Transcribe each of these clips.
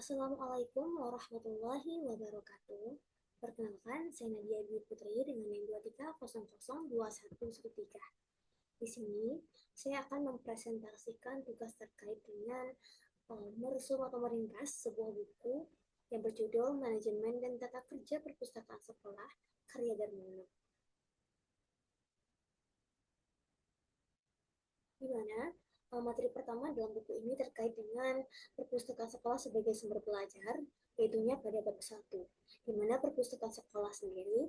Assalamualaikum warahmatullahi wabarakatuh. Perkenalkan, saya Nadia Dwi Putri dengan NIM 23002113. Di sini, saya akan mempresentasikan tugas terkait dengan meresum atau meringkas sebuah buku yang berjudul Manajemen dan Tata Kerja Perpustakaan Sekolah karya Darmono. Di mana materi pertama dalam buku ini terkait dengan perpustakaan sekolah sebagai sumber belajar, yaitunya pada bab 1, di mana perpustakaan sekolah sendiri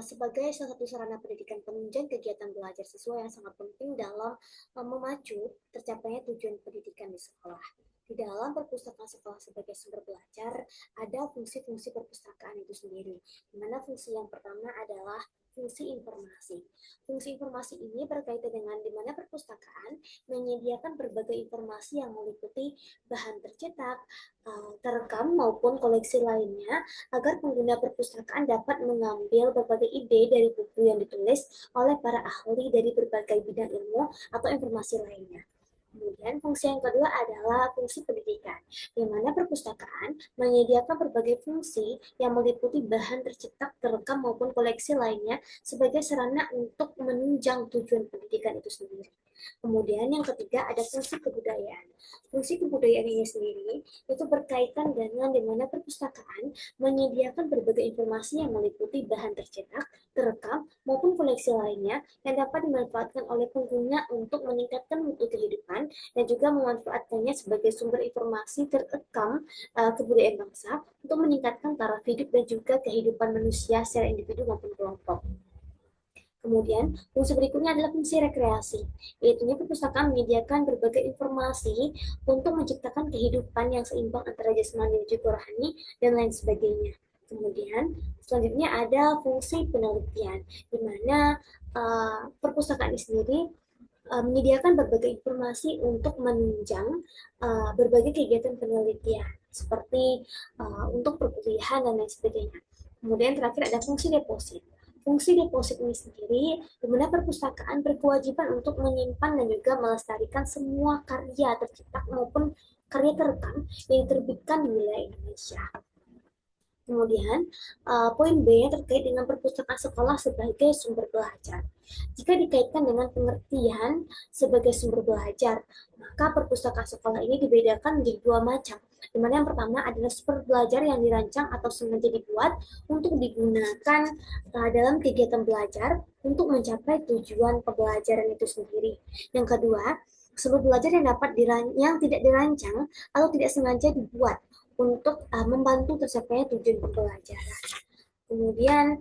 sebagai salah satu sarana pendidikan penunjang kegiatan belajar siswa yang sangat penting dalam memacu tercapainya tujuan pendidikan di sekolah. Di dalam perpustakaan sekolah sebagai sumber belajar, ada fungsi-fungsi perpustakaan itu sendiri, di mana fungsi yang pertama adalah fungsi informasi. Fungsi informasi ini berkaitan dengan di mana perpustakaan menyediakan berbagai informasi yang meliputi bahan tercetak, terekam maupun koleksi lainnya agar pengguna perpustakaan dapat mengambil berbagai ide dari buku yang ditulis oleh para ahli dari berbagai bidang ilmu atau informasi lainnya. Kemudian fungsi yang kedua adalah fungsi pendidikan, di mana perpustakaan menyediakan berbagai fungsi yang meliputi bahan tercetak, terekam maupun koleksi lainnya sebagai sarana untuk menunjang tujuan pendidikan itu sendiri. Kemudian yang ketiga ada fungsi kebudayaan. Fungsi kebudayaan ini sendiri itu berkaitan dengan di mana perpustakaan menyediakan berbagai informasi yang meliputi bahan tercetak, terekam, maupun koleksi lainnya yang dapat dimanfaatkan oleh pengguna untuk meningkatkan mutu kehidupan dan juga memanfaatkannya sebagai sumber informasi terekam kebudayaan bangsa untuk meningkatkan taraf hidup dan juga kehidupan manusia secara individu maupun kelompok. Kemudian, fungsi berikutnya adalah fungsi rekreasi, yaitu perpustakaan menyediakan berbagai informasi untuk menciptakan kehidupan yang seimbang antara jasmani dan juga rohani dan lain sebagainya. Kemudian, selanjutnya ada fungsi penelitian, di mana perpustakaan ini sendiri menyediakan berbagai informasi untuk menunjang berbagai kegiatan penelitian, seperti untuk perkuliahan dan lain sebagainya. Kemudian terakhir ada fungsi deposit. Fungsi deposit ini sendiri, di mana perpustakaan berkewajiban untuk menyimpan dan juga melestarikan semua karya tercetak maupun karya terekam yang diterbitkan di wilayah Indonesia. Kemudian, poin B terkait dengan perpustakaan sekolah sebagai sumber belajar. Jika dikaitkan dengan pengertian sebagai sumber belajar, maka perpustakaan sekolah ini dibedakan menjadi dua macam. Di mana yang pertama adalah sumber belajar yang dirancang atau sengaja dibuat untuk digunakan dalam kegiatan belajar untuk mencapai tujuan pembelajaran itu sendiri. Yang kedua, sumber belajar yang tidak dirancang atau tidak sengaja dibuat untuk membantu tercapainya tujuan pembelajaran. Kemudian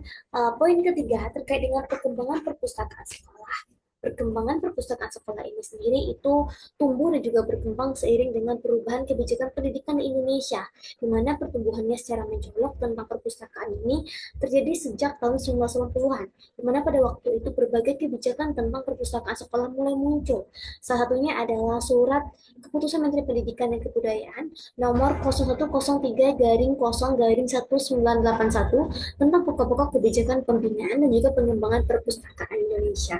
poin ketiga terkait dengan perkembangan perpustakaan sekolah. Perkembangan perpustakaan sekolah ini sendiri itu tumbuh dan juga berkembang seiring dengan perubahan kebijakan pendidikan di Indonesia, di mana pertumbuhannya secara mencolok tentang perpustakaan ini terjadi sejak tahun 1990-an, di mana pada waktu itu berbagai kebijakan tentang perpustakaan sekolah mulai muncul. Salah satunya adalah surat Keputusan Menteri Pendidikan dan Kebudayaan nomor 0103-0-1981 tentang pokok-pokok kebijakan pembinaan dan juga pengembangan perpustakaan Indonesia.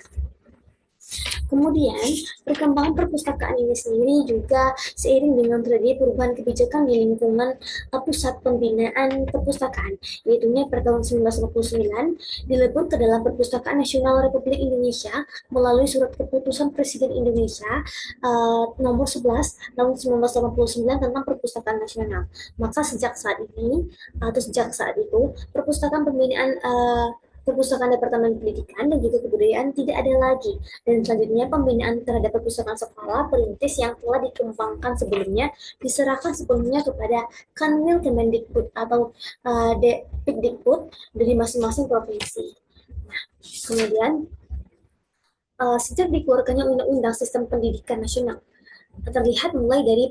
Kemudian, perkembangan perpustakaan ini sendiri juga seiring dengan terjadi perubahan kebijakan di lingkungan pusat pembinaan perpustakaan, yaitu pada tahun 1959 dilebur ke dalam Perpustakaan Nasional Republik Indonesia melalui surat keputusan Presiden Indonesia nomor 11 tahun 1989 tentang Perpustakaan Nasional. Maka sejak saat ini atau sejak saat itu perpustakaan pembinaan Perpustakaan Departemen Pendidikan dan juga Kebudayaan tidak ada lagi. Dan selanjutnya pembinaan terhadap perpustakaan sekolah perintis yang telah dikembangkan sebelumnya diserahkan sepenuhnya kepada Kanwil Kemendikbud atau Depdikbud dari masing-masing provinsi. Nah, kemudian sejak dikeluarkannya Undang-Undang Sistem Pendidikan Nasional terlihat mulai dari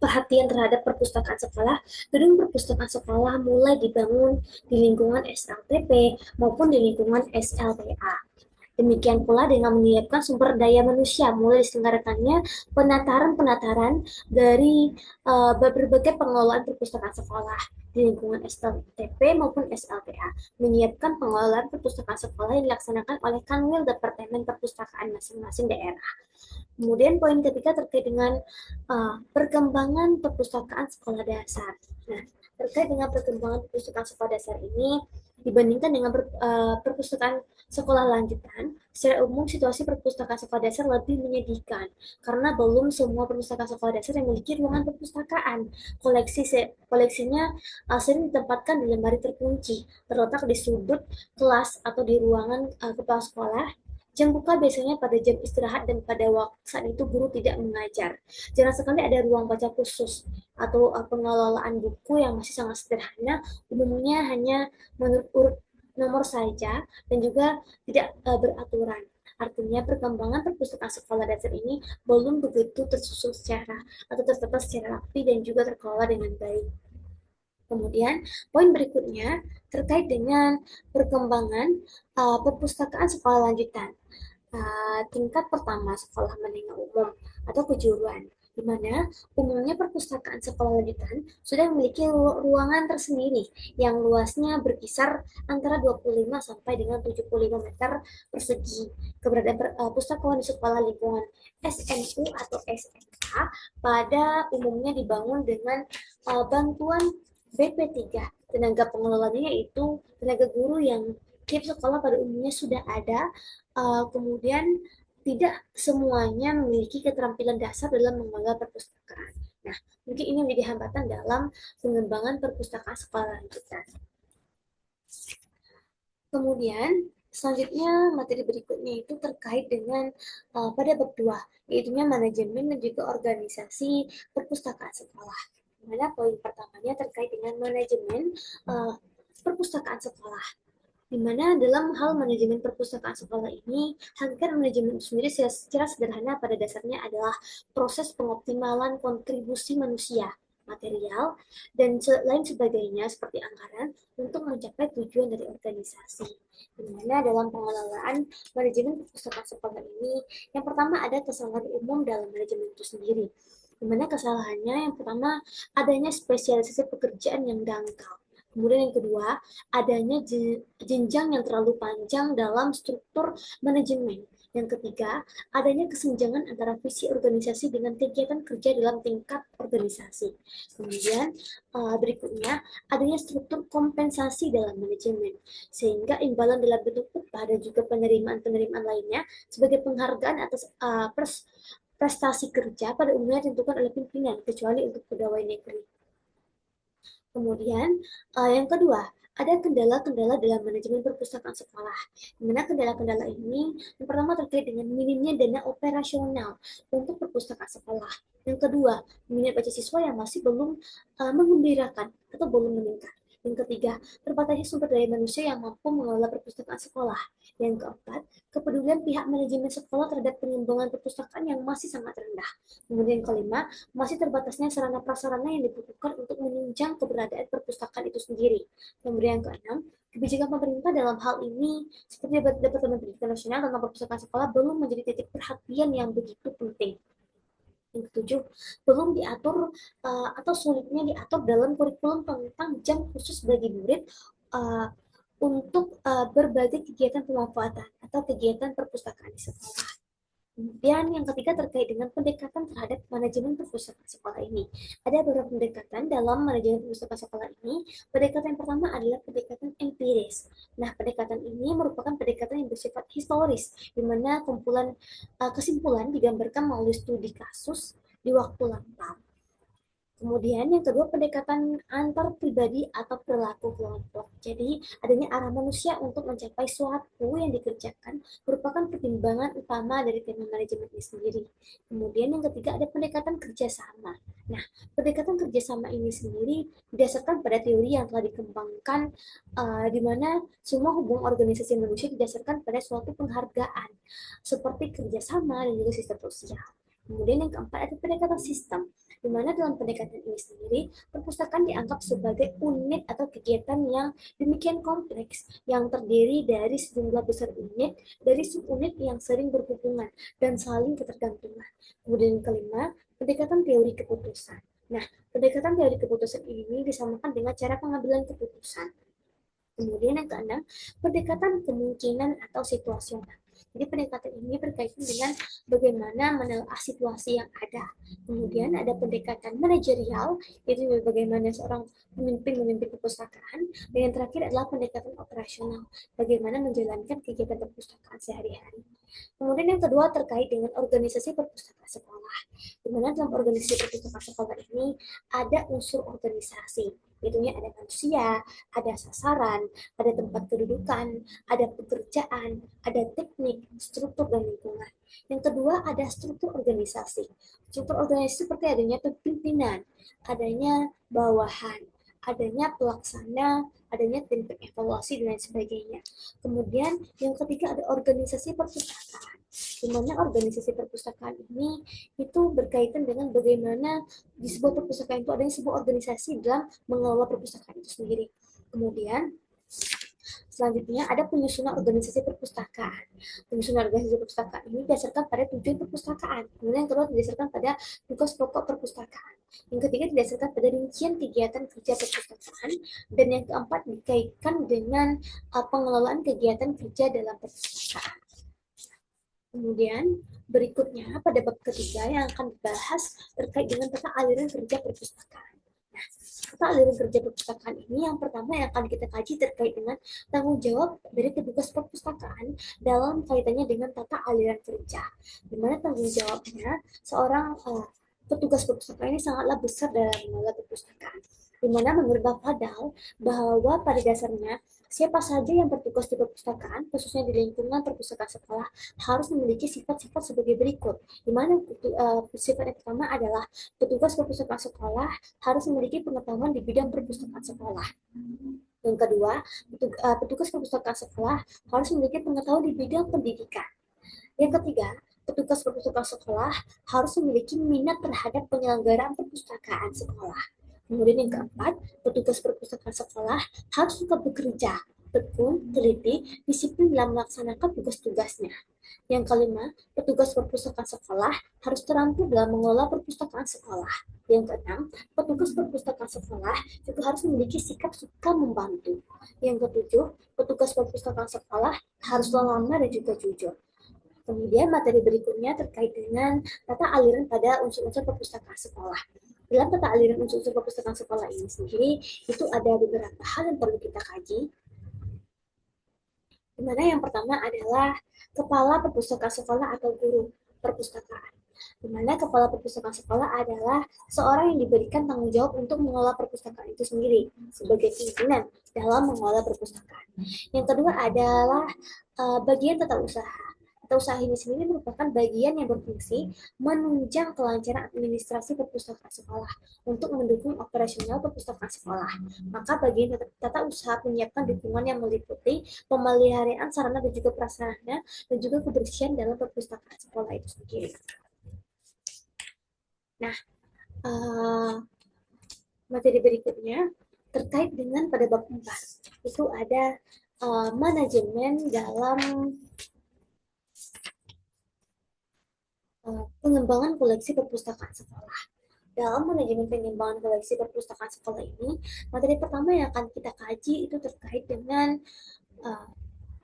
perhatian terhadap perpustakaan sekolah, gedung perpustakaan sekolah mulai dibangun di lingkungan SLTP maupun di lingkungan SLTA. Demikian pula dengan menyiapkan sumber daya manusia, mulai diselenggarakannya penataran-penataran dari berbagai pengelolaan perpustakaan sekolah di lingkungan SLTP maupun SLTA, menyiapkan pengelolaan perpustakaan sekolah yang dilaksanakan oleh Kanwil Departemen Perpustakaan masing-masing daerah. Kemudian poin ketiga terkait dengan perkembangan perpustakaan sekolah dasar. Nah, terkait dengan perkembangan perpustakaan sekolah dasar ini dibandingkan dengan perpustakaan sekolah lanjutan, secara umum situasi perpustakaan sekolah dasar lebih menyedihkan karena belum semua perpustakaan sekolah dasar yang memiliki ruangan perpustakaan. Koleksinya sering ditempatkan di lemari terkunci, terletak di sudut kelas atau di ruangan kepala sekolah. Jam buka biasanya pada jam istirahat dan pada waktu saat itu guru tidak mengajar. Jarang sekali ada ruang baca khusus atau pengelolaan buku yang masih sangat sederhana, umumnya hanya menurut urut nomor saja dan juga tidak beraturan. Artinya perkembangan perpustakaan sekolah dasar ini belum begitu tersusun secara atau tertata secara rapi dan juga terkelola dengan baik. Kemudian poin berikutnya terkait dengan perkembangan perpustakaan sekolah lanjutan. Tingkat pertama sekolah menengah umum atau kejuruan, di mana umumnya perpustakaan sekolah lanjutan sudah memiliki ruangan tersendiri yang luasnya berkisar antara 25 sampai dengan 75 meter persegi. Keberadaan pustakawan di sekolah lingkungan SMU atau SMK pada umumnya dibangun dengan bantuan BP3. Tenaga pengelolanya yaitu tenaga guru yang tiap sekolah pada umumnya sudah ada, kemudian tidak semuanya memiliki keterampilan dasar dalam mengelola perpustakaan. Nah, mungkin ini menjadi hambatan dalam pengembangan perpustakaan sekolah lanjutan. Kemudian, selanjutnya materi berikutnya itu terkait dengan pada bab 2, yaitu manajemen dan juga organisasi perpustakaan sekolah. Dimana poin pertamanya terkait dengan manajemen uh, perpustakaan sekolah, di mana dalam hal manajemen perpustakaan sekolah ini, hakikat manajemen sendiri secara sederhana pada dasarnya adalah proses pengoptimalan kontribusi manusia, material, dan lain sebagainya seperti anggaran untuk mencapai tujuan dari organisasi. Di mana dalam pengelolaan manajemen perpustakaan sekolah ini, yang pertama ada kesalahan umum dalam manajemen itu sendiri. Di mana kesalahannya yang pertama adanya spesialisasi pekerjaan yang dangkal. Kemudian yang kedua, adanya jenjang yang terlalu panjang dalam struktur manajemen. Yang ketiga, adanya kesenjangan antara visi organisasi dengan kegiatan kerja dalam tingkat organisasi. Kemudian berikutnya, adanya struktur kompensasi dalam manajemen, sehingga imbalan dalam bentuk upah dan juga penerimaan-penerimaan lainnya sebagai penghargaan atas prestasi kerja pada umumnya ditentukan oleh pimpinan, kecuali untuk pegawai negeri. Kemudian, yang kedua, ada kendala-kendala dalam manajemen perpustakaan sekolah. Di mana kendala-kendala ini, yang pertama terkait dengan minimnya dana operasional untuk perpustakaan sekolah. Yang kedua, minat baca siswa yang masih belum mengembirakan atau belum meningkat. Yang ketiga, terbatasnya sumber daya manusia yang mampu mengelola perpustakaan sekolah. Yang keempat, kepedulian pihak manajemen sekolah terhadap pengembangan perpustakaan yang masih sangat rendah. Kemudian yang kelima, masih terbatasnya sarana prasarana yang dibutuhkan untuk menunjang keberadaan perpustakaan itu sendiri. Kemudian yang keenam, kebijakan pemerintah dalam hal ini seperti Departemen Pendidikan Nasional tentang perpustakaan sekolah belum menjadi titik perhatian yang begitu penting. Yang ketujuh, belum diatur atau sulitnya diatur dalam kurikulum tentang jam khusus bagi murid untuk berbagai kegiatan pemanfaatan atau kegiatan perpustakaan di sekolah. Kemudian yang ketiga terkait dengan pendekatan terhadap manajemen perpustakaan sekolah ini. Ada beberapa pendekatan dalam manajemen perpustakaan sekolah ini. Pendekatan yang pertama adalah pendekatan empiris. Nah, pendekatan ini merupakan pendekatan yang bersifat historis, di mana kesimpulan digambarkan melalui studi kasus di waktu lampau. Kemudian yang kedua pendekatan antar pribadi atau perilaku kelompok. Jadi adanya arah manusia untuk mencapai suatu yang dikerjakan merupakan pertimbangan utama dari tema manajemen ini sendiri. Kemudian yang ketiga ada pendekatan kerjasama. Nah, pendekatan kerjasama ini sendiri didasarkan pada teori yang telah dikembangkan di mana semua hubungan organisasi manusia didasarkan pada suatu penghargaan seperti kerjasama dan juga sistem sosial. Kemudian yang keempat ada pendekatan sistem. di mana dalam pendekatan ini sendiri, perpustakaan dianggap sebagai unit atau kegiatan yang demikian kompleks, yang terdiri dari sejumlah besar unit, dari subunit yang sering berhubungan dan saling ketergantungan. Kemudian yang kelima, pendekatan teori keputusan. Nah, pendekatan teori keputusan ini disamakan dengan cara pengambilan keputusan. Kemudian yang keenam, pendekatan kemungkinan atau situasional. Jadi pendekatan ini berkaitan dengan bagaimana menelaah situasi yang ada. Kemudian ada pendekatan manajerial, yaitu bagaimana seorang pemimpin memimpin perpustakaan. Dan yang terakhir adalah pendekatan operasional, bagaimana menjalankan kegiatan perpustakaan sehari-hari. Kemudian yang kedua terkait dengan organisasi perpustakaan sekolah, di mana dalam organisasi perpustakaan sekolah ini ada unsur organisasi, itunya ada manusia, ada sasaran, ada tempat kedudukan, ada pekerjaan, ada teknik, struktur, dan lingkungan. Yang kedua ada struktur organisasi. Struktur organisasi seperti adanya pimpinan, adanya bawahan, adanya pelaksana, adanya tim evaluasi, dan lain sebagainya. Kemudian yang ketiga ada organisasi perpustakaan, di mana organisasi perpustakaan ini itu berkaitan dengan bagaimana di sebuah perpustakaan itu adanya sebuah organisasi dalam mengelola perpustakaan itu sendiri. Kemudian selanjutnya ada penyusunan organisasi perpustakaan. Penyusunan organisasi perpustakaan ini didasarkan pada tujuan perpustakaan. Kemudian yang kedua didasarkan pada tugas pokok perpustakaan. Yang ketiga didasarkan pada rincian kegiatan kerja perpustakaan. Dan yang keempat dikaitkan dengan pengelolaan kegiatan kerja dalam perpustakaan. Kemudian berikutnya pada bab ketiga yang akan dibahas terkait dengan tata aliran kerja perpustakaan. Nah, tata aliran kerja perpustakaan ini yang pertama yang akan kita kaji terkait dengan tanggung jawab dari petugas perpustakaan dalam kaitannya dengan tata aliran kerja. Di mana tanggung jawabnya seorang petugas perpustakaan ini sangatlah besar dalam mengelola perpustakaan. Di mana menurut Pak Fadal bahwa pada dasarnya siapa saja yang bertugas di perpustakaan, khususnya di lingkungan perpustakaan sekolah, harus memiliki sifat-sifat sebagai berikut. Di mana sifat yang pertama adalah petugas perpustakaan sekolah harus memiliki pengetahuan di bidang perpustakaan sekolah. Yang kedua, petugas perpustakaan sekolah harus memiliki pengetahuan di bidang pendidikan. Yang ketiga, petugas perpustakaan sekolah harus memiliki minat terhadap penyelenggaraan perpustakaan sekolah. Kemudian yang keempat, petugas perpustakaan sekolah harus suka bekerja, tekun, teliti, disiplin dalam melaksanakan tugas-tugasnya. Yang kelima, petugas perpustakaan sekolah harus terampil dalam mengelola perpustakaan sekolah. Yang keenam, petugas perpustakaan sekolah juga harus memiliki sikap suka membantu. Yang ketujuh, petugas perpustakaan sekolah haruslah lama dan juga jujur. Kemudian materi berikutnya terkait dengan tata aliran pada unsur-unsur perpustakaan sekolah. Dalam tata aliran unsur-unsur perpustakaan sekolah ini sendiri, itu ada beberapa hal yang perlu kita kaji. Di mana yang pertama adalah kepala perpustakaan sekolah atau guru perpustakaan. Di mana kepala perpustakaan sekolah adalah seorang yang diberikan tanggung jawab untuk mengelola perpustakaan itu sendiri sebagai pimpinan dalam mengelola perpustakaan. Yang kedua adalah bagian tata usaha. Tata usaha ini sendiri merupakan bagian yang berfungsi menunjang kelancaran administrasi perpustakaan sekolah untuk mendukung operasional perpustakaan sekolah. Maka bagian tata usaha menyiapkan dukungan yang meliputi pemeliharaan sarana dan juga prasarana dan juga kebersihan dalam perpustakaan sekolah itu sendiri. Nah, materi berikutnya terkait dengan pada bab 4. Itu ada manajemen dalam pengembangan koleksi perpustakaan sekolah. Dalam manajemen pengembangan koleksi perpustakaan sekolah ini, materi pertama yang akan kita kaji itu terkait dengan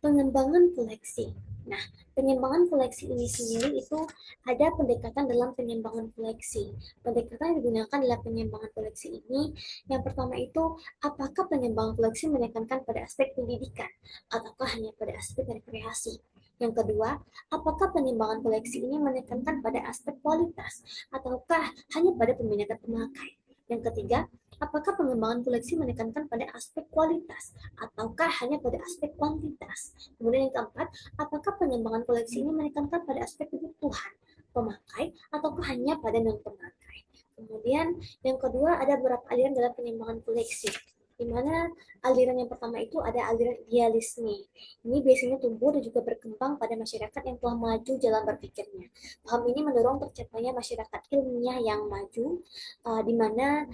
pengembangan koleksi. Nah, pengembangan koleksi ini sendiri itu ada pendekatan dalam pengembangan koleksi. Pendekatan yang digunakan dalam pengembangan koleksi ini, yang pertama itu, apakah pengembangan koleksi menekankan pada aspek pendidikan, ataukah hanya pada aspek rekreasi? Yang kedua, apakah pengembangan koleksi ini menekankan pada aspek kualitas, ataukah hanya pada peminatan pemakai? Yang ketiga, apakah pengembangan koleksi menekankan pada aspek kualitas, ataukah hanya pada aspek kuantitas? Kemudian yang keempat, apakah pengembangan koleksi ini menekankan pada aspek kebutuhan pemakai, ataukah hanya pada non-pemakai? Kemudian yang kedua, ada beberapa aliran dalam pengembangan koleksi. di mana aliran yang pertama itu ada aliran idealisme. Ini biasanya tumbuh dan juga berkembang pada masyarakat yang telah maju dalam berpikirnya. Paham ini mendorong tercapainya masyarakat ilmiah yang maju, di mana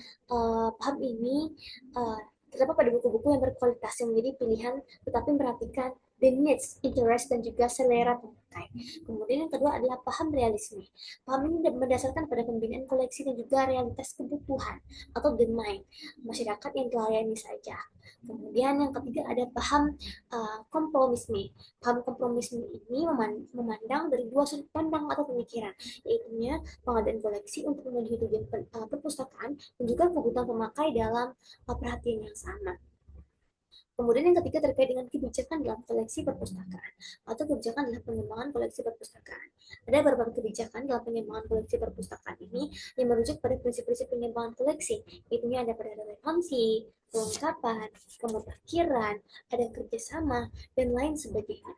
paham ini uh, terdapat pada buku-buku yang berkualitas yang menjadi pilihan, tetapi memperhatikan the needs, interest, dan juga selera pemakai. Kemudian yang kedua adalah paham realisme. Paham ini mendasarkan pada pembinaan koleksi dan juga realitas kebutuhan atau the mind masyarakat yang dilayani saja. Kemudian yang ketiga ada paham kompromisme. Paham kompromisme ini memandang dari dua sudut pandang atau pemikiran, yaitu pengadaan koleksi untuk memenuhi tujuan perpustakaan dan juga kebutuhan pemakai dalam perhatian yang sama. Kemudian yang ketiga terkait dengan kebijakan dalam koleksi perpustakaan atau kebijakan dalam pengembangan koleksi perpustakaan. Ada beberapa kebijakan dalam pengembangan koleksi perpustakaan ini yang merujuk pada prinsip-prinsip pengembangan koleksi, yaitu ada pada relevansi, kelengkapan, kemutakhiran, ada kerjasama, dan lain sebagainya.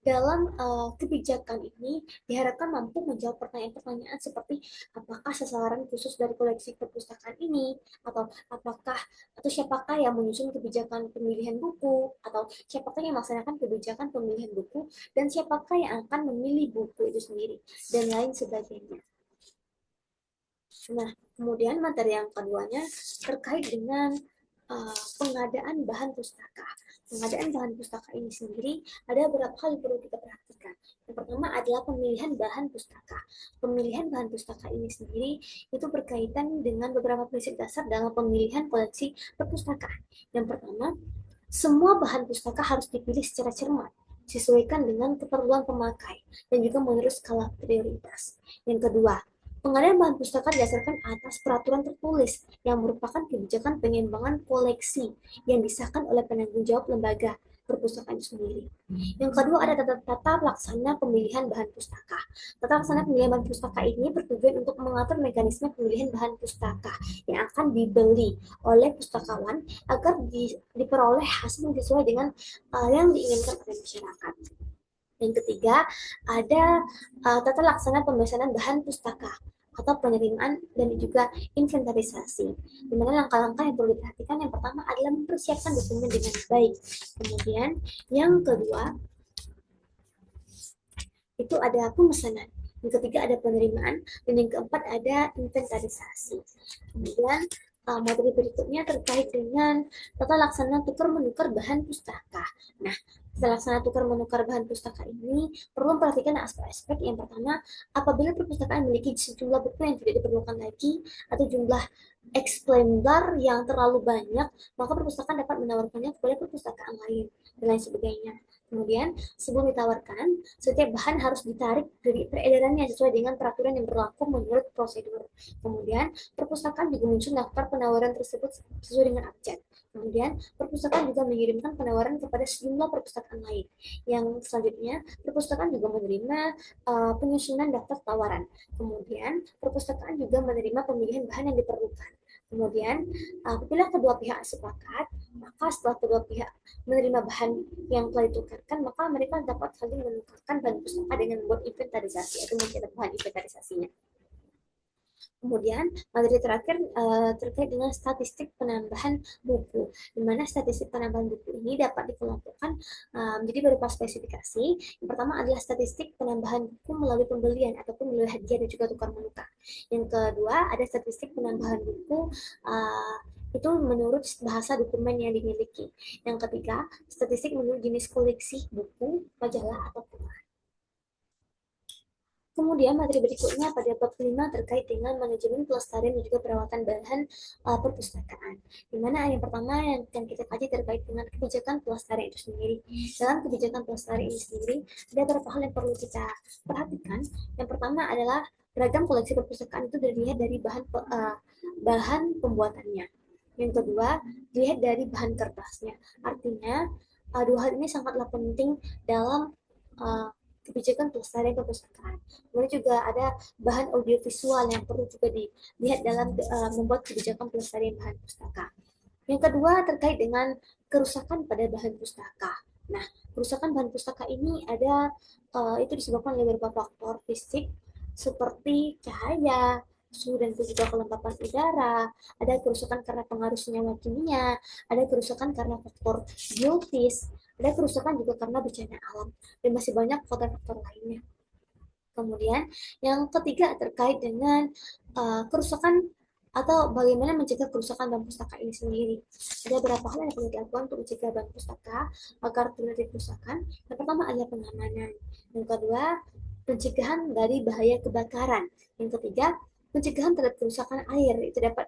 Dalam kebijakan ini diharapkan mampu menjawab pertanyaan-pertanyaan seperti apakah sasaran khusus dari koleksi perpustakaan ini, atau siapakah yang menyusun kebijakan pemilihan buku, atau siapakah yang melaksanakan kebijakan pemilihan buku, dan siapakah yang akan memilih buku itu sendiri, dan lain sebagainya. Nah, kemudian materi yang keduanya terkait dengan pengadaan bahan pustaka. Pengadaan bahan pustaka ini sendiri ada beberapa hal yang perlu kita perhatikan. Yang pertama adalah pemilihan bahan pustaka. Pemilihan bahan pustaka ini sendiri itu berkaitan dengan beberapa prinsip dasar dalam pemilihan koleksi perpustakaan. Yang pertama, semua bahan pustaka harus dipilih secara cermat, disesuaikan dengan keperluan pemakai, dan juga menurut skala prioritas. Yang kedua, pengadaan bahan pustaka didasarkan atas peraturan tertulis yang merupakan kebijakan pengembangan koleksi yang disahkan oleh penanggung jawab lembaga perpustakaan itu sendiri. Yang kedua ada tata laksana pemilihan bahan pustaka. Tata laksana pemilihan bahan pustaka ini bertujuan untuk mengatur mekanisme pemilihan bahan pustaka yang akan dibeli oleh pustakawan agar diperoleh hasil yang sesuai dengan yang diinginkan oleh masyarakat. Yang ketiga, ada tata laksana pemesanan bahan pustaka atau penerimaan dan juga inventarisasi. Di mana langkah-langkah yang perlu diperhatikan yang pertama adalah mempersiapkan dokumen dengan baik. Kemudian yang kedua itu ada pemesanan. Yang ketiga ada penerimaan dan yang keempat ada inventarisasi. Kemudian materi berikutnya terkait dengan tata laksana tukar menukar bahan pustaka. Nah, tata laksana tukar menukar bahan pustaka ini perlu memperhatikan aspek-aspek yang pertama, apabila perpustakaan memiliki sejumlah buku yang tidak diperlukan lagi atau jumlah eksemplar yang terlalu banyak, maka perpustakaan dapat menawarkannya kepada perpustakaan lain dan lain sebagainya. Kemudian, sebelum ditawarkan, setiap bahan harus ditarik dari peredarannya sesuai dengan peraturan yang berlaku menurut prosedur. Kemudian, perpustakaan juga muncul daftar penawaran tersebut sesuai dengan abjad. Kemudian, perpustakaan juga mengirimkan penawaran kepada sejumlah perpustakaan lain. Yang selanjutnya, perpustakaan juga menerima penyusunan daftar tawaran. Kemudian, perpustakaan juga menerima pemilihan bahan yang diperlukan. Kemudian, apabila kedua pihak sepakat, maka setelah kedua pihak menerima bahan yang telah ditukarkan, maka mereka dapat saling menukarkan bahan pustaka dengan membuat inventarisasi atau mencatat bahan inventarisasinya. Kemudian, materi terakhir terkait dengan statistik penambahan buku, di mana statistik penambahan buku ini dapat dikelompokkan menjadi berupa spesifikasi. Yang pertama adalah statistik penambahan buku melalui pembelian ataupun melalui hadiah dan juga tukar menukar. Yang kedua, ada statistik penambahan buku itu menurut bahasa dokumen yang dimiliki. Yang ketiga, statistik menurut jenis koleksi buku, majalah, atau kumpulan. Kemudian materi berikutnya pada bab 5 terkait dengan manajemen pelestarian dan juga perawatan bahan perpustakaan. Di mana yang pertama yang akan kita kaji terkait dengan kebijakan pelestarian itu sendiri. Dalam kebijakan pelestarian ini sendiri, ada beberapa hal yang perlu kita perhatikan. Yang pertama adalah beragam koleksi perpustakaan itu dilihat dari bahan pembuatannya. Yang kedua, dilihat dari bahan kertasnya. Artinya, dua hal ini sangatlah penting dalam kebijakan pelestarian perpustakaan. Kemudian juga ada bahan audiovisual yang perlu juga dilihat dalam membuat kebijakan pelestarian bahan pustaka. Yang kedua terkait dengan kerusakan pada bahan pustaka. Nah, kerusakan bahan pustaka ini ada itu disebabkan oleh beberapa faktor fisik seperti cahaya, suhu dan juga kelembapan udara, ada kerusakan karena pengaruh senyawa kimia, ada kerusakan karena faktor biologis, ada kerusakan juga karena bencana alam, dan masih banyak faktor-faktor lainnya. Kemudian yang ketiga terkait dengan kerusakan atau bagaimana mencegah kerusakan bank pustaka ini sendiri. Ada beberapa hal yang perlu dilakukan untuk mencegah bank pustaka agar terjadi kerusakan. Yang pertama adalah pengamanan. Yang kedua, pencegahan dari bahaya kebakaran. Yang ketiga, pencegahan terhadap kerusakan air. Itu dapat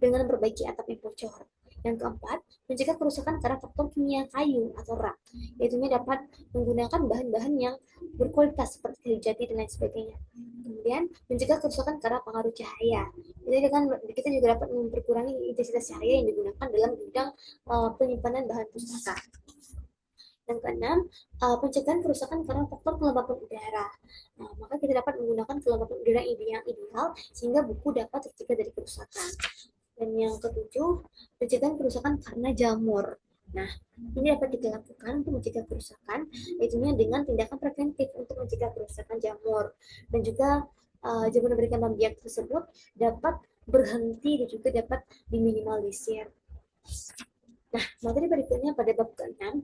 dengan memperbaiki atap yang bocor. Yang keempat, mencegah kerusakan karena faktor kimia kayu atau rak. Yaitu dapat menggunakan bahan-bahan yang berkualitas seperti kayu jati dan lain sebagainya. Kemudian mencegah kerusakan karena pengaruh cahaya. Jadi dengan kita juga dapat memperkurangi intensitas cahaya yang digunakan dalam bidang penyimpanan bahan pustaka. Yang keenam, pencegahan kerusakan karena faktor kelembapan udara. Nah, maka kita dapat menggunakan kelembapan udara yang ideal sehingga buku dapat tercegah dari kerusakan. Dan yang ketujuh, pencegahan kerusakan karena jamur. Nah, ini dapat kita lakukan untuk mencegah kerusakan, yaitu dengan tindakan preventif untuk mencegah kerusakan jamur. Dan juga jamur yang diberikan dalam biak tersebut dapat berhenti dan juga dapat diminimalisir. Nah, materi berikutnya pada bab ke-6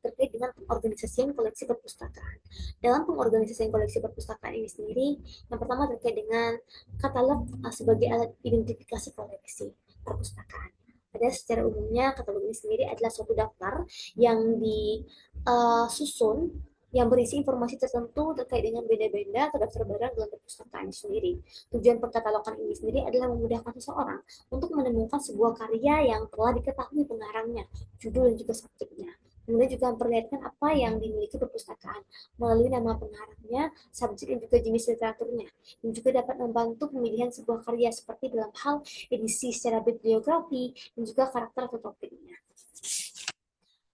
terkait dengan pengorganisasian koleksi perpustakaan. Dalam pengorganisasian koleksi perpustakaan ini sendiri, yang pertama terkait dengan katalog sebagai alat identifikasi koleksi perpustakaan. Ada secara umumnya katalog ini sendiri adalah suatu daftar yang disusun yang berisi informasi tertentu terkait dengan benda-benda atau daftar barang dalam perpustakaan sendiri. Tujuan perkatalogan ini sendiri adalah memudahkan seseorang untuk menemukan sebuah karya yang telah diketahui pengarangnya, judul dan juga subjeknya. Kemudian juga memperlihatkan apa yang dimiliki perpustakaan melalui nama pengarangnya, subjek dan juga jenis literaturnya. Dan juga dapat membantu pemilihan sebuah karya seperti dalam hal edisi secara bibliografi dan juga karakter atau topiknya.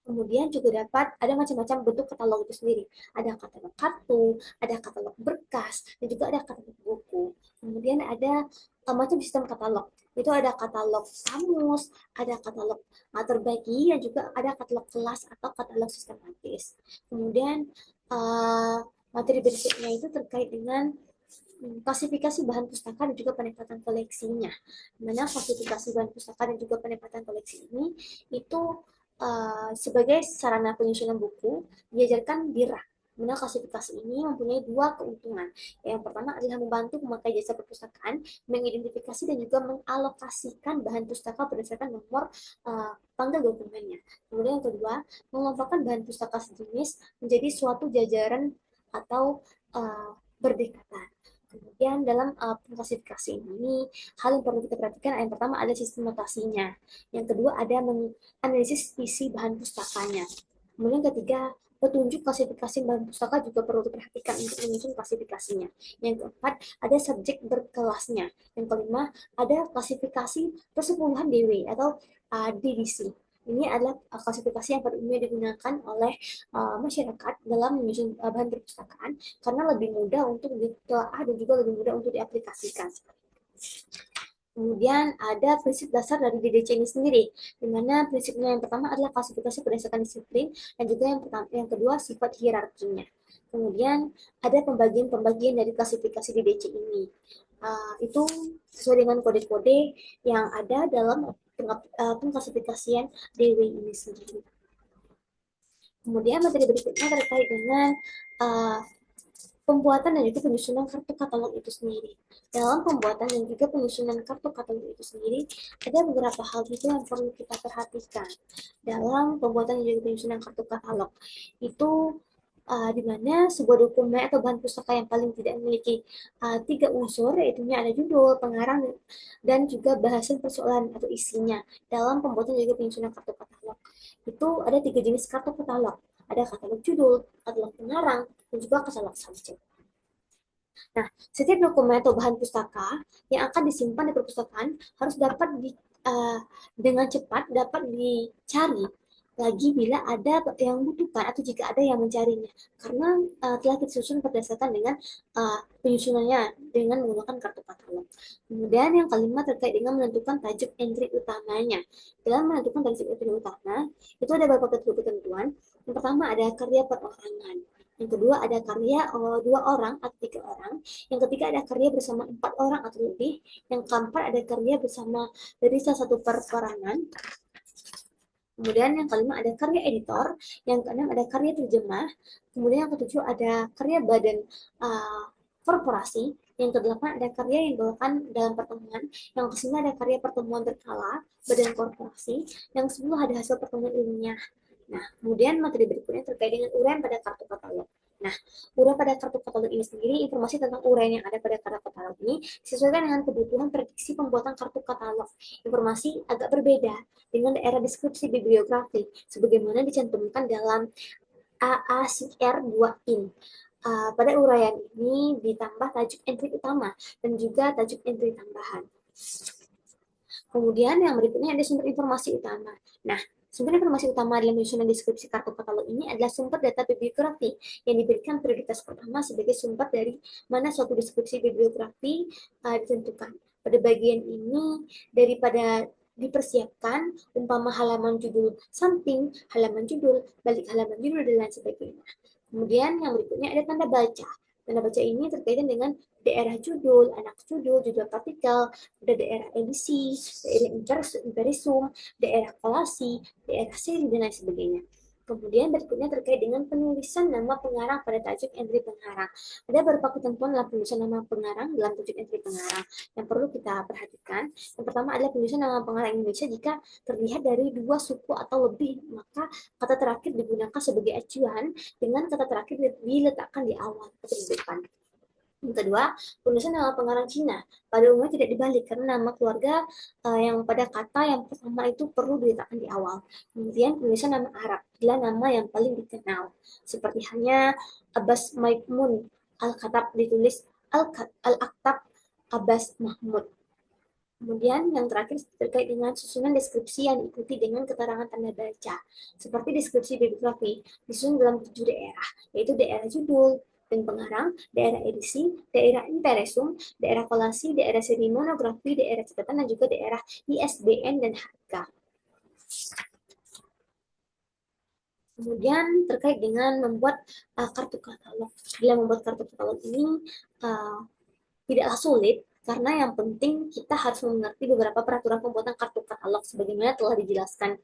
Kemudian juga dapat ada macam-macam bentuk katalog itu sendiri. Ada katalog kartu, ada katalog berkas, dan juga ada katalog buku. Kemudian ada macam sistem katalog. Itu ada katalog kamus, ada katalog terbagi, dan juga ada katalog kelas atau katalog sistematis. Kemudian materi berikutnya itu terkait dengan klasifikasi bahan pustaka dan juga penempatan koleksinya. Mana klasifikasi bahan pustaka dan juga penempatan koleksi ini itu sebagai sarana penyusunan buku diajarkan di RAK. Mana klasifikasi ini mempunyai dua keuntungan. Yang pertama adalah membantu pemakai jasa perpustakaan mengidentifikasi dan juga mengalokasikan bahan pustaka berdasarkan nomor tanggal dokumennya. Kemudian yang kedua, mengelompokkan bahan pustaka sejenis menjadi suatu jajaran atau berdekatan. Kemudian dalam klasifikasi ini, hal yang perlu kita perhatikan yang pertama ada sistem notasinya. Yang kedua ada menganalisis isi bahan pustakanya. Kemudian ketiga, petunjuk klasifikasi bahan pustaka juga perlu diperhatikan untuk menyusun klasifikasinya. Yang keempat, ada subjek berkelasnya. Yang kelima, ada klasifikasi persepuluhan DW atau divisi. Ini adalah klasifikasi yang pada umumnya digunakan oleh masyarakat dalam menyusun bahan perpustakaan karena lebih mudah untuk ditelaah dan juga lebih mudah untuk diaplikasikan. Kemudian ada prinsip dasar dari DDC ini sendiri, di mana prinsipnya yang pertama adalah klasifikasi berdasarkan disiplin, dan juga yang kedua sifat hierarkinya. Kemudian ada pembagian-pembagian dari klasifikasi DDC ini. Itu sesuai dengan kode-kode yang ada dalam pengklasifikasian DW ini sendiri. Kemudian materi berikutnya terkait dengan pembuatan dan juga penyusunan kartu katalog itu sendiri. Dalam pembuatan dan juga penyusunan kartu katalog itu sendiri, ada beberapa hal juga yang perlu kita perhatikan dalam pembuatan dan juga penyusunan kartu katalog. Itu di mana sebuah dokumen atau bahan pustaka yang paling tidak memiliki tiga unsur, yaitu ada judul, pengarang, dan juga bahasan persoalan atau isinya dalam pembuatan dan juga penyusunan kartu katalog. Itu ada tiga jenis kartu katalog. Ada katalog judul, katalog pengarang, dan juga katalog subjek. Nah, setiap dokumen atau bahan pustaka yang akan disimpan di perpustakaan harus dapat dengan cepat dapat dicari lagi bila ada yang membutuhkan atau jika ada yang mencarinya, karena telah disusun berdasarkan dengan penyusunannya dengan menggunakan kartu katalog. Kemudian yang kelima terkait dengan menentukan tajuk entry utamanya. Dalam menentukan tajuk entry utama itu ada beberapa ketentuan. Yang pertama ada karya perorangan. Yang kedua ada karya 2 orang atau 3 orang. Yang ketiga ada karya bersama 4 orang atau lebih. Yang keempat ada karya bersama dari salah satu perorangan. Kemudian yang kelima ada karya editor. Yang keenam ada karya terjemah. Kemudian yang ketujuh ada karya badan uh, korporasi. Yang kedelapan ada karya yang dibawakan dalam pertemuan. Yang kesembilan ada karya pertemuan berkala badan korporasi. Yang ke-10 ada hasil pertemuan ilmiah. Nah, kemudian materi berikutnya terkait dengan uraian pada kartu katalog. Nah, uraian pada kartu katalog ini sendiri, informasi tentang uraian yang ada pada kartu katalog ini disesuaikan dengan kebutuhan prediksi pembuatan kartu katalog. Informasi agak berbeda dengan daerah deskripsi bibliografi, sebagaimana dicantumkan dalam AACR 2IN. Pada uraian ini ditambah tajuk entry utama dan juga tajuk entry tambahan. Kemudian yang berikutnya ada sumber informasi utama. Nah, sumber informasi utama dalam menyusunan deskripsi kartu katalog ini adalah sumber data bibliografi yang diberikan prioritas pertama sebagai sumber dari mana suatu deskripsi bibliografi ditentukan. Pada bagian ini, daripada dipersiapkan umpama halaman judul samping, halaman judul, balik halaman judul, dan lain sebagainya. Kemudian yang berikutnya ada tanda baca. Tanda baca ini terkaitan dengan daerah judul, anak judul partikel, ada daerah edisi, daerah imperisum, daerah kolasi, daerah seri, dan lain sebagainya. Kemudian berikutnya terkait dengan penulisan nama pengarang pada tajuk entry pengarang. Ada beberapa ketentuan dalam penulisan nama pengarang dalam tajuk entry pengarang yang perlu kita perhatikan. Yang pertama adalah penulisan nama pengarang Indonesia jika terlihat dari 2 suku atau lebih, maka kata terakhir digunakan sebagai acuan dengan kata terakhir diletakkan di awal atau di depan. Yang kedua, penulisan nama pengarang Cina pada umumnya tidak dibalik karena nama keluarga yang pada kata yang pertama itu perlu diletakkan di awal. Kemudian penulisan nama Arab adalah nama yang paling dikenal. Seperti hanya Abbas Maimun Al-Khattab ditulis Al-Aktab Abbas Mahmud. Kemudian yang terakhir terkait dengan susunan deskripsi yang diikuti dengan keterangan tanda baca. Seperti deskripsi bibliografi disusun dalam 7 daerah, yaitu daerah judul dan pengarang, daerah edisi, daerah impresum, daerah kolasi, daerah seri monografi, daerah catatan, dan juga daerah ISBN dan harga. Kemudian terkait dengan membuat kartu katalog. Dalam membuat kartu katalog ini tidaklah sulit, karena yang penting kita harus mengerti beberapa peraturan pembuatan kartu katalog sebagaimana telah dijelaskan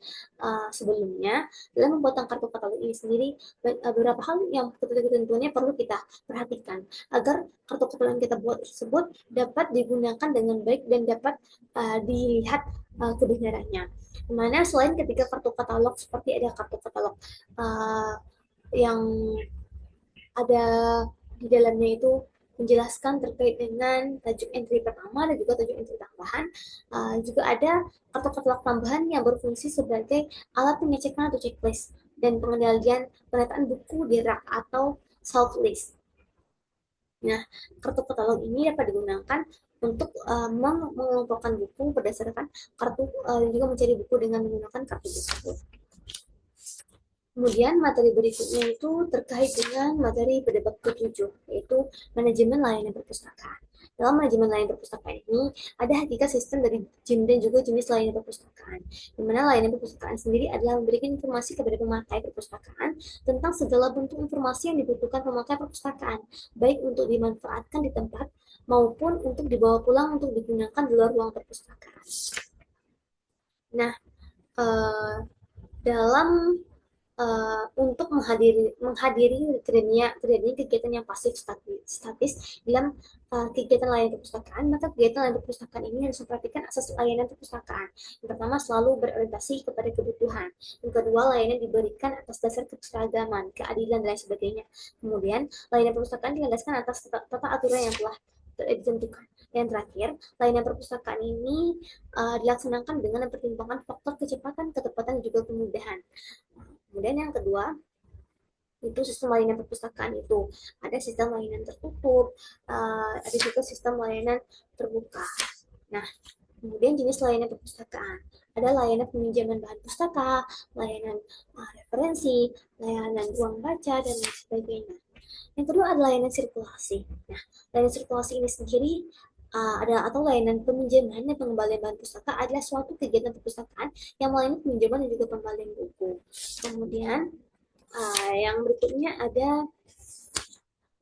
sebelumnya. Dalam pembuatan kartu katalog ini sendiri, beberapa hal yang ketentuannya perlu kita perhatikan agar kartu katalog yang kita buat tersebut dapat digunakan dengan baik dan dapat dilihat kebenarannya. Dimana selain ketika kartu katalog seperti ada kartu katalog yang ada di dalamnya itu menjelaskan terkait dengan tajuk entry pertama dan juga tajuk entry tambahan. Juga ada kartu-kartu tambahan yang berfungsi sebagai alat pengecekan atau checklist dan pengendalian penataan buku di rak atau shelf list. Nah, kartu katalog ini dapat digunakan untuk mengelompokkan buku berdasarkan kartu, juga mencari buku dengan menggunakan kartu tersebut. Kemudian materi berikutnya itu terkait dengan materi pada bab ke-7, yaitu manajemen layanan perpustakaan. Dalam manajemen layanan perpustakaan ini, ada hakikat sistem dari dan juga jenis layanan perpustakaan, di mana layanan perpustakaan sendiri adalah memberikan informasi kepada pemakai perpustakaan tentang segala bentuk informasi yang dibutuhkan pemakai perpustakaan, baik untuk dimanfaatkan di tempat maupun untuk dibawa pulang untuk digunakan di luar ruang perpustakaan. Nah, dalam untuk menghadiri terjadinya kegiatan yang pasif statis dalam kegiatan layanan perpustakaan, maka kegiatan layanan perpustakaan ini harus memperhatikan asas layanan perpustakaan. Yang pertama, selalu berorientasi kepada kebutuhan. Yang kedua, layanan diberikan atas dasar keseragaman, keadilan, dan lain sebagainya. Kemudian, layanan perpustakaan dilandaskan atas tata aturan yang telah ditentukan. Yang terakhir, layanan perpustakaan ini dilaksanakan dengan mempertimbangkan faktor kecepatan, ketepatan, dan juga kemudahan. Kemudian yang kedua, itu sistem layanan perpustakaan itu ada sistem layanan tertutup, ada juga sistem layanan terbuka. Nah, kemudian jenis layanan perpustakaan, ada layanan peminjaman bahan pustaka, layanan referensi, layanan ruang baca, dan lain sebagainya. Yang kedua ada layanan sirkulasi. Nah, layanan sirkulasi ini sendiri atau layanan peminjaman dan pengembalian bahan pustaka adalah suatu kegiatan perpustakaan yang melayani peminjaman dan juga pengembalian buku. Kemudian yang berikutnya ada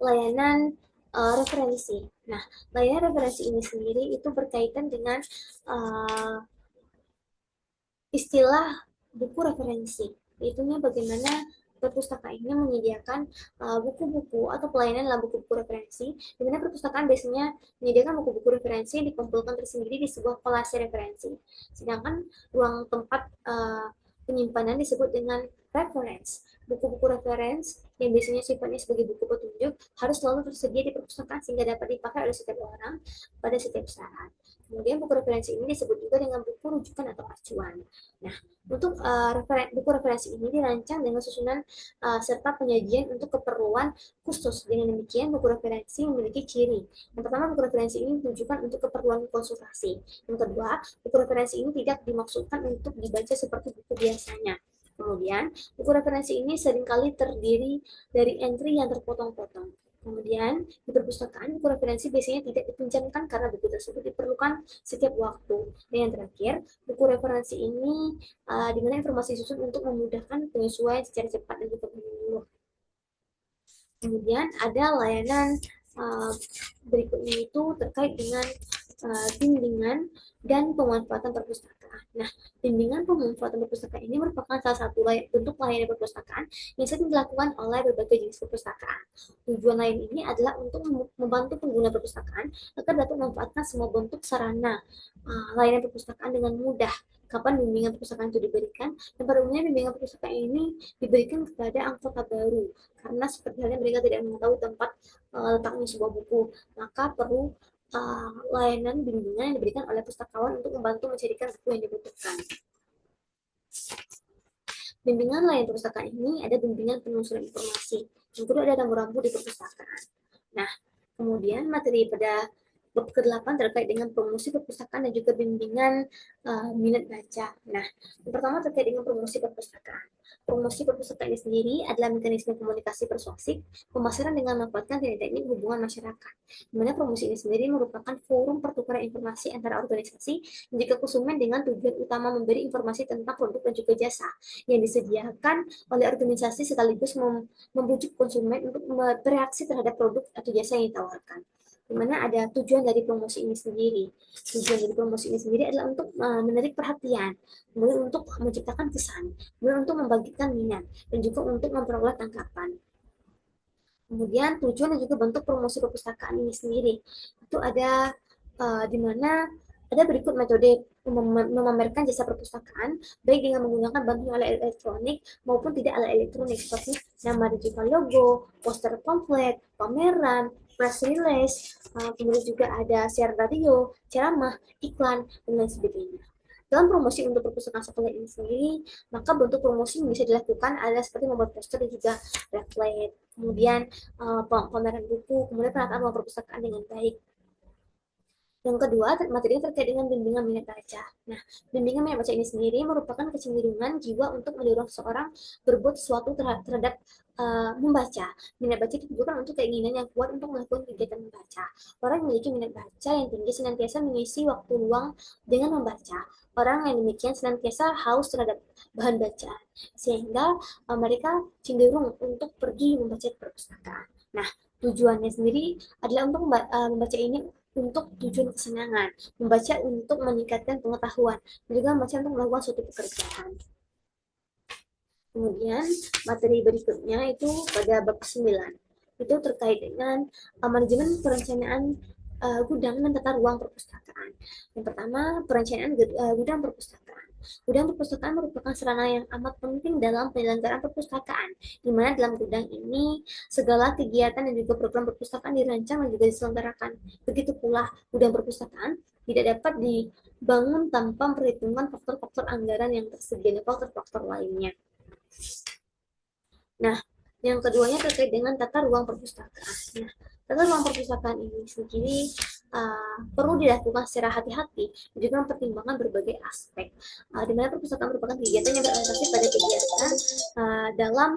layanan referensi. Nah, layanan referensi ini sendiri itu berkaitan dengan uh, istilah buku referensi. Itunya bagaimana perpustakaan ini menyediakan buku-buku atau pelayanan dalam buku-buku referensi, di mana perpustakaan biasanya menyediakan buku-buku referensi yang dikumpulkan tersendiri di sebuah kolase referensi. Sedangkan ruang tempat penyimpanan disebut dengan reference. Buku-buku reference yang biasanya sifatnya sebagai buku petunjuk harus selalu tersedia di perpustakaan sehingga dapat dipakai oleh setiap orang pada setiap saat. Kemudian buku referensi ini disebut juga dengan buku rujukan atau acuan. Nah, untuk buku referensi ini dirancang dengan susunan serta penyajian untuk keperluan khusus. Dengan demikian, buku referensi memiliki ciri. Yang pertama, buku referensi ini ditujukan untuk keperluan konsultasi. Yang kedua, buku referensi ini tidak dimaksudkan untuk dibaca seperti buku biasanya. Kemudian, buku referensi ini seringkali terdiri dari entry yang terpotong-potong. Kemudian, di perpustakaan, buku referensi biasanya tidak dipinjamkan karena buku tersebut diperlukan setiap waktu. Dan yang terakhir, buku referensi ini di mana informasi disusun untuk memudahkan penyesuaian secara cepat dan juga menyeluruh. Kemudian ada layanan berikutnya itu terkait dengan bimbingan dan pemanfaatan perpustakaan. Nah, bimbingan pemanfaatan perpustakaan ini merupakan salah satu bentuk layanan perpustakaan yang sering dilakukan oleh berbagai jenis perpustakaan. Tujuan lain ini adalah untuk membantu pengguna perpustakaan agar dapat memanfaatkan semua bentuk sarana layanan perpustakaan dengan mudah. Kapan bimbingan perpustakaan itu diberikan? Dan pada umumnya bimbingan perpustakaan ini diberikan kepada anggota baru karena seperti halnya mereka tidak mengetahui tempat letaknya sebuah buku, maka perlu layanan bimbingan yang diberikan oleh pustakawan untuk membantu mencarikan buku yang dibutuhkan. Bimbingan layanan perpustakaan ini ada bimbingan penelusuran informasi, yang kedua ada rambu-rambu di perpustakaan. Nah, kemudian materi pada bab ke-8 terkait dengan promosi perpustakaan dan juga bimbingan minat baca. Nah, yang pertama terkait dengan promosi perpustakaan. Promosi perpustakaan ini sendiri adalah mekanisme komunikasi persuasif pemasaran dengan memanfaatkan teknik hubungan masyarakat. Di mana promosi ini sendiri merupakan forum pertukaran informasi antara organisasi dan juga konsumen dengan tujuan utama memberi informasi tentang produk dan juga jasa yang disediakan oleh organisasi sekaligus membujuk konsumen untuk bereaksi terhadap produk atau jasa yang ditawarkan. Di mana ada tujuan dari promosi ini sendiri. Tujuan dari promosi ini sendiri adalah untuk menarik perhatian, kemudian untuk menciptakan kesan, kemudian untuk membagikan minat, dan juga untuk memperoleh tangkapan. Kemudian tujuan dan juga bentuk promosi perpustakaan ini sendiri itu ada di mana ada berikut metode memamerkan jasa perpustakaan baik dengan menggunakan bantuan alat elektronik maupun tidak alat elektronik seperti nama digital logo, poster pamflet, pameran, press release, kemudian juga ada siaran radio, ceramah, iklan, dan lain sebagainya. Dalam promosi untuk perpustakaan sekolah ini sendiri, maka bentuk promosi yang bisa dilakukan adalah seperti membuat poster dan juga pamflet, kemudian pameran buku, kemudian penataan ruang perpustakaan dengan baik. Yang kedua, materinya terkait dengan bimbingan minat baca. Nah, bimbingan minat baca ini sendiri merupakan kecenderungan jiwa untuk mendorong seseorang berbuat sesuatu terhadap membaca. Minat baca ditujukan untuk keinginan yang kuat untuk melakukan kegiatan membaca. Orang yang memiliki minat baca yang tinggi senantiasa mengisi waktu luang dengan membaca. Orang yang demikian senantiasa haus terhadap bahan bacaan, sehingga mereka cenderung untuk pergi membaca di perpustakaan. Nah, tujuannya sendiri adalah untuk membaca ini untuk tujuan kesenangan, membaca untuk meningkatkan pengetahuan, dan juga membaca untuk melakukan suatu pekerjaan. Kemudian materi berikutnya itu pada bab 9. Itu terkait dengan manajemen perencanaan gudang dan tata ruang perpustakaan. Yang pertama, perencanaan gudang perpustakaan. Gudang perpustakaan merupakan sarana yang amat penting dalam penyelenggaraan perpustakaan, di mana dalam gudang ini segala kegiatan dan juga program perpustakaan dirancang dan juga diselenggarakan. Begitu pula gudang perpustakaan tidak dapat dibangun tanpa perhitungan faktor-faktor anggaran yang tersedia dan faktor-faktor lainnya. Nah, yang keduanya terkait dengan tata ruang perpustakaan. Nah, tata ruang perpustakaan ini sendiri perlu dilakukan secara hati-hati dan juga mempertimbangkan berbagai aspek. Di mana perpustakaan merupakan kegiatan yang berorientasi pada kegiatan dalam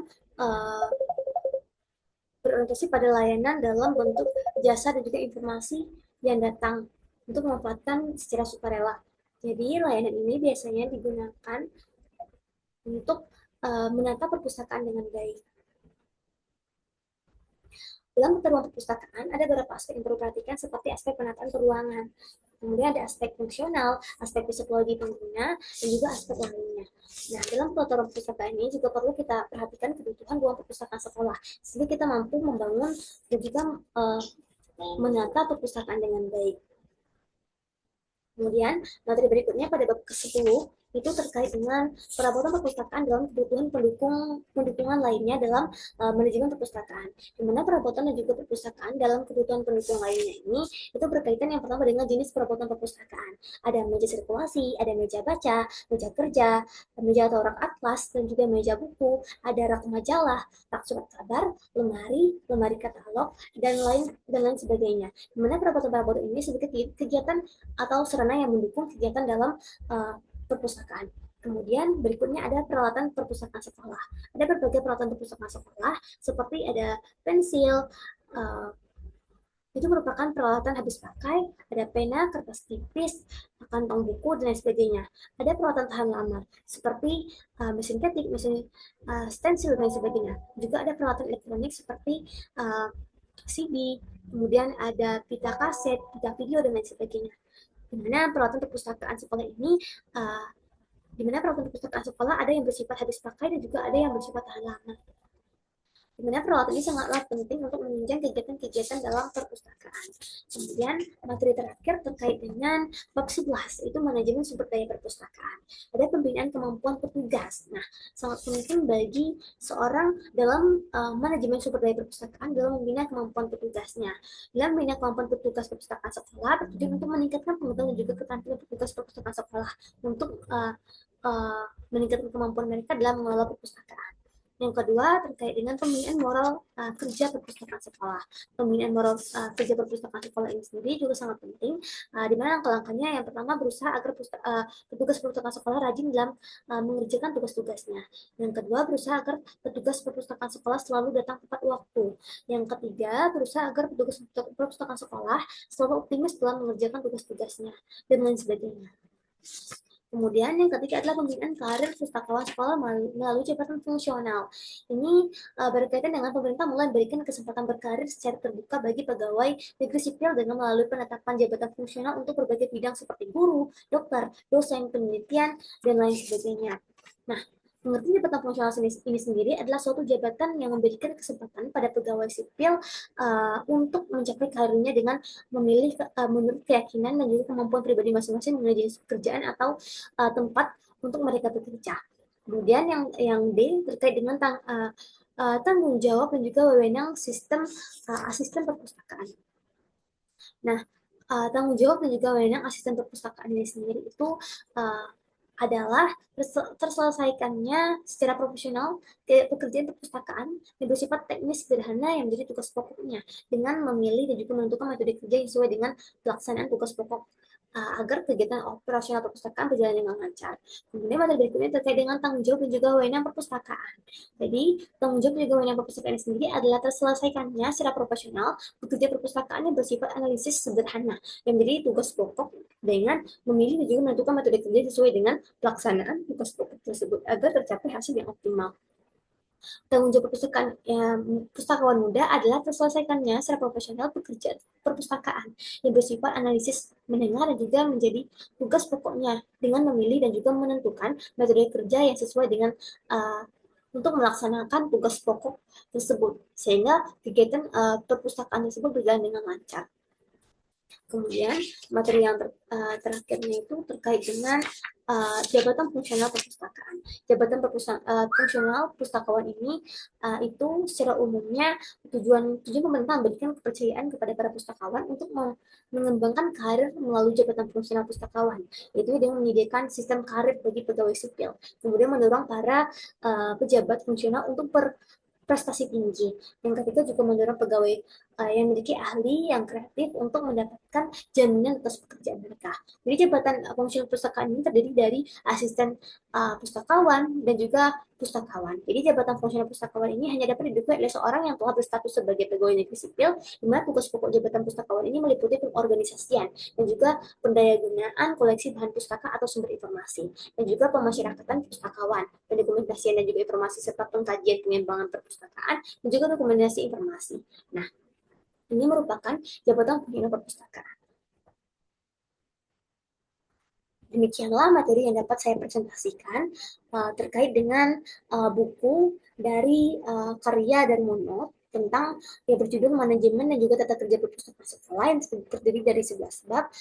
berorientasi pada layanan dalam bentuk jasa dan juga informasi yang datang untuk memanfaatkan secara sukarela. Jadi layanan ini biasanya digunakan untuk menata perpustakaan dengan baik. Dalam tata ruang perpustakaan ada beberapa aspek yang perlu diperhatikan seperti aspek penataan ruangan. Kemudian ada aspek fungsional, aspek psikologi pengguna, dan juga aspek lainnya. Nah, dalam tata ruang perpustakaan ini juga perlu kita perhatikan kebutuhan ruang perpustakaan sekolah, sehingga kita mampu membangun dan juga menata perpustakaan dengan baik. Kemudian, materi berikutnya pada bab ke-10 itu terkait dengan perabotan perpustakaan dalam kebutuhan pendukungan lainnya dalam manajemen perpustakaan. Di mana perabotan dan juga perpustakaan dalam kebutuhan pendukung lainnya ini itu berkaitan yang pertama dengan jenis perabotan perpustakaan. Ada meja sirkulasi, ada meja baca, meja kerja, meja atau rak atlas, dan juga meja buku, ada rak majalah, rak surat kabar, lemari, lemari katalog, dan lain sebagainya. Di mana perabotan-perabotan ini sebagai kegiatan atau sarana yang mendukung kegiatan dalam perpustakaan. Kemudian berikutnya ada peralatan perpustakaan sekolah. Ada berbagai peralatan perpustakaan sekolah seperti ada pensil, uh, itu merupakan peralatan habis pakai, ada pena, kertas tipis, kantong buku, dan lain sebagainya. Ada peralatan tahan lama, seperti mesin ketik, mesin stensil, dan lain sebagainya. Juga ada peralatan elektronik seperti CD, kemudian ada pita kaset, pita video, dan lain sebagainya. Di mana peralatan perpustakaan sekolah ini uh, di mana peralatan perpustakaan sekolah ada yang bersifat habis pakai dan juga ada yang bersifat tahan lama. Di mana peralatan ini sangatlah penting untuk menunjang kegiatan-kegiatan dalam perpustakaan. Kemudian materi terakhir terkait dengan bab 11 itu manajemen sumber daya perpustakaan. Ada pembinaan kemampuan petugas. Nah, sangat penting bagi seorang dalam manajemen sumber daya perpustakaan dalam membina kemampuan petugasnya. Dalam membina kemampuan petugas perpustakaan sekolah bertujuan untuk meningkatkan pengetahuan dan juga keterampilan petugas perpustakaan sekolah untuk meningkatkan kemampuan mereka dalam mengelola perpustakaan. Yang kedua terkait dengan pembinaan moral kerja perpustakaan sekolah. Pembinaan moral kerja perpustakaan sekolah ini sendiri juga sangat penting. Di mana langkah-langkahnya yang pertama berusaha agar petugas perpustakaan sekolah rajin dalam mengerjakan tugas-tugasnya. Yang kedua berusaha agar petugas perpustakaan sekolah selalu datang tepat waktu. Yang ketiga berusaha agar petugas perpustakaan sekolah selalu optimis dalam mengerjakan tugas-tugasnya dan lain sebagainya. Kemudian yang ketiga adalah pembinaan karir pustakawan sekolah melalui jabatan fungsional. Ini berkaitan dengan pemerintah mulai memberikan kesempatan berkarir secara terbuka bagi pegawai negeri sipil dengan melalui penetapan jabatan fungsional untuk berbagai bidang seperti guru, dokter, dosen, penelitian, dan lain sebagainya. Nah, pengertian jabatan fungsional ini sendiri adalah suatu jabatan yang memberikan kesempatan pada pegawai sipil untuk mencapai karirnya dengan memilih menurut keyakinan dan juga kemampuan pribadi masing-masing mengenai jenis pekerjaan atau tempat untuk mereka bekerja. Kemudian yang D terkait dengan tanggung jawab dan juga wewenang sistem asisten perpustakaan. Nah, tanggung jawab dan juga wewenang asisten perpustakaan ini sendiri itu uh, adalah terselesaikannya secara profesional pekerjaan perpustakaan yang bersifat teknis sederhana yang menjadi tugas pokoknya dengan memilih dan juga menentukan metode kerja yang sesuai dengan pelaksanaan tugas pokok agar kegiatan operasional perpustakaan berjalan dengan lancar. Kemudian materi berikutnya terkait dengan tanggung jawab dan juga wewenang perpustakaan. Jadi, tanggung jawab dan juga wewenang perpustakaan sendiri adalah terselesaikannya secara profesional pekerja perpustakaan yang bersifat analisis sederhana yang menjadi tugas pokok dengan memilih dan juga menentukan metode kerja sesuai dengan pelaksanaan tugas pokok tersebut agar tercapai hasil yang optimal. Tanggung jawab pustakawan muda adalah terselesaikannya secara profesional pekerjaan perpustakaan yang bersifat analisis mendengar dan juga menjadi tugas pokoknya dengan memilih dan juga menentukan metode kerja yang sesuai dengan untuk melaksanakan tugas pokok tersebut sehingga kegiatan perpustakaan tersebut berjalan dengan lancar. Kemudian materi yang terakhirnya itu terkait dengan jabatan fungsional perpustakaan. Jabatan fungsional pustakawan ini itu secara umumnya tujuan pemerintah memberikan kepercayaan kepada para pustakawan untuk mengembangkan karir melalui jabatan fungsional pustakawan, yaitu dengan menyediakan sistem karir bagi pegawai sipil. Kemudian mendorong para pejabat fungsional untuk prestasi tinggi. Yang ketiga juga mendorong pegawai yang memiliki ahli yang kreatif untuk mendapatkan jaminan atas pekerjaan mereka. Jadi jabatan fungsional perpustakaan ini terdiri dari asisten pustakawan dan juga pustakawan. Jadi jabatan fungsional pustakawan ini hanya dapat diduduki oleh seorang yang telah berstatus sebagai pegawai negeri sipil, di mana tugas pokok jabatan pustakawan ini meliputi pengorganisasian dan juga pendayagunaan koleksi bahan pustaka atau sumber informasi, dan juga pemasyarakatan pustakawan, pendokumentasian dan juga informasi serta pengkajian pengembangan perpustakaan dan juga dokumentasi informasi. Nah, Ini merupakan jabatan pembina perpustakaan. Demikianlah materi yang dapat saya presentasikan terkait dengan buku dari karya dan Monod tentang yang berjudul Manajemen dan juga Tata Kerja Perpustakaan Sekolah yang terdiri dari 11 bab.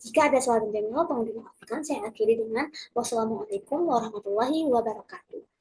Jika ada salah dan janggal, tolong dimaafkan. Saya akhiri dengan wassalamualaikum warahmatullahi wabarakatuh.